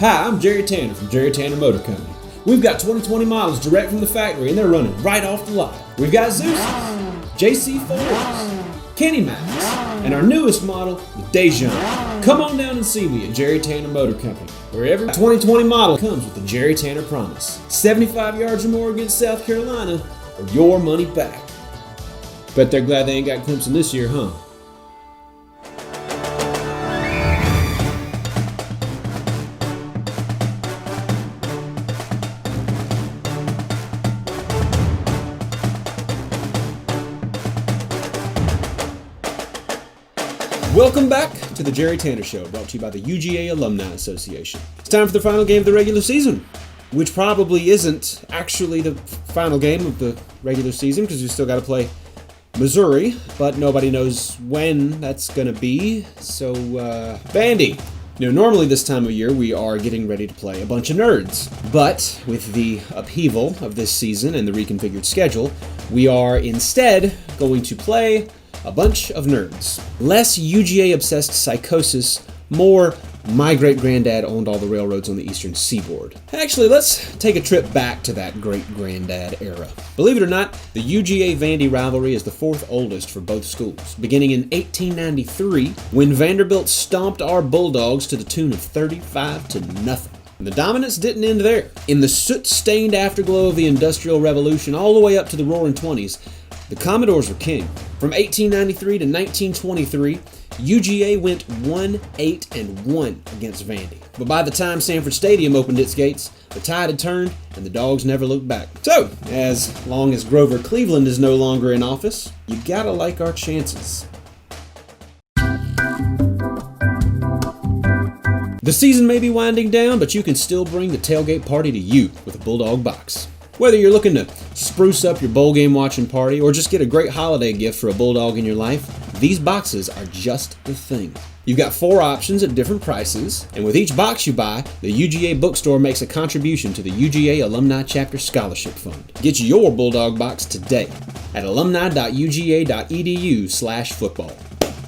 Hi, I'm Jerry Tanner from Jerry Tanner Motor Company. We've got 2020 models direct from the factory and they're running right off the lot. We've got Zeus, JC4s, Kenny Max, and our newest model, the Dejan. Come on down and see me at Jerry Tanner Motor Company, where every 2020 model comes with the Jerry Tanner promise. 75 yards or more against South Carolina, or your money back. Bet they're glad they ain't got Clemson this year, huh? Welcome back to the Jerry Tanner Show, brought to you by the UGA Alumni Association. It's time for the final game of the regular season, which probably isn't actually the final game of the regular season because we still got to play Missouri, but nobody knows when that's going to be. So, Vandy. Normally this time of year we are getting ready to play a bunch of nerds, but with the upheaval of this season and the reconfigured schedule, we are instead going to play a bunch of nerds. Less UGA-obsessed psychosis, more my great-granddad owned all the railroads on the eastern seaboard. Actually, let's take a trip back to that great-granddad era. Believe it or not, the UGA-Vandy rivalry is the fourth oldest for both schools, beginning in 1893 when Vanderbilt stomped our Bulldogs to the tune of 35-0. And the dominance didn't end there. In the soot-stained afterglow of the Industrial Revolution all the way up to the Roaring Twenties, the Commodores were king. From 1893 to 1923, UGA went 1-8-1 against Vandy. But by the time Sanford Stadium opened its gates, the tide had turned and the Dogs never looked back. So, as long as Grover Cleveland is no longer in office, you gotta like our chances. The season may be winding down, but you can still bring the tailgate party to you with a Bulldog box. Whether you're looking to spruce up your bowl game watching party or just get a great holiday gift for a Bulldog in your life, these boxes are just the thing. You've got 4 options at different prices, and with each box you buy, the UGA Bookstore makes a contribution to the UGA Alumni Chapter Scholarship Fund. Get your Bulldog box today at alumni.uga.edu/football.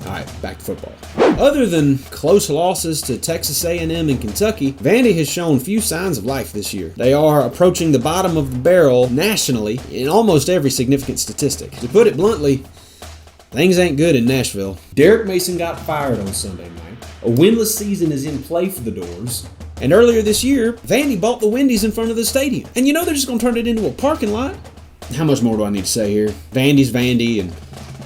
Alright, back to football. Other than close losses to Texas A&M and Kentucky, Vandy has shown few signs of life this year. They are approaching the bottom of the barrel nationally in almost every significant statistic. To put it bluntly, things ain't good in Nashville. Derek Mason got fired on Sunday night. A winless season is in play for the Doors. And earlier this year, Vandy bought the Wendy's in front of the stadium. And they're just going to turn it into a parking lot. How much more do I need to say here? Vandy's Vandy, and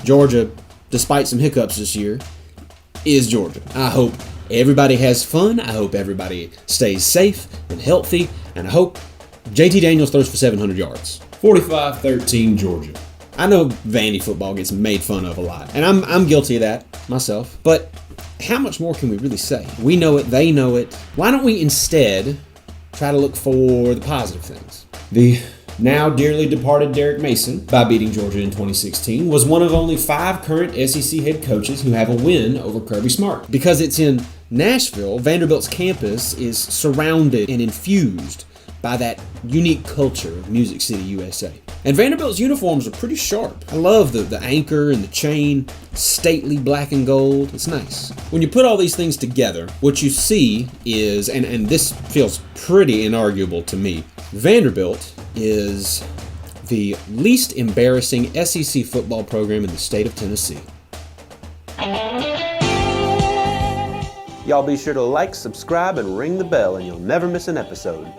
Georgia, despite some hiccups this year, is Georgia. I hope everybody has fun. I hope everybody stays safe and healthy. And I hope JT Daniels throws for 700 yards. 45-13 Georgia. I know Vandy football gets made fun of a lot. And I'm guilty of that myself. But how much more can we really say? We know it. They know it. Why don't we instead try to look for the positive things? The now dearly departed Derek Mason, by beating Georgia in 2016, was one of only 5 current SEC head coaches who have a win over Kirby Smart. Because it's in Nashville, Vanderbilt's campus is surrounded and infused by that unique culture of Music City, USA. And Vanderbilt's uniforms are pretty sharp. I love the anchor and the chain, stately black and gold. It's nice. When you put all these things together, what you see is, and this feels pretty inarguable to me, Vanderbilt is the least embarrassing SEC football program in the state of Tennessee. Y'all be sure to like, subscribe, and ring the bell, and you'll never miss an episode.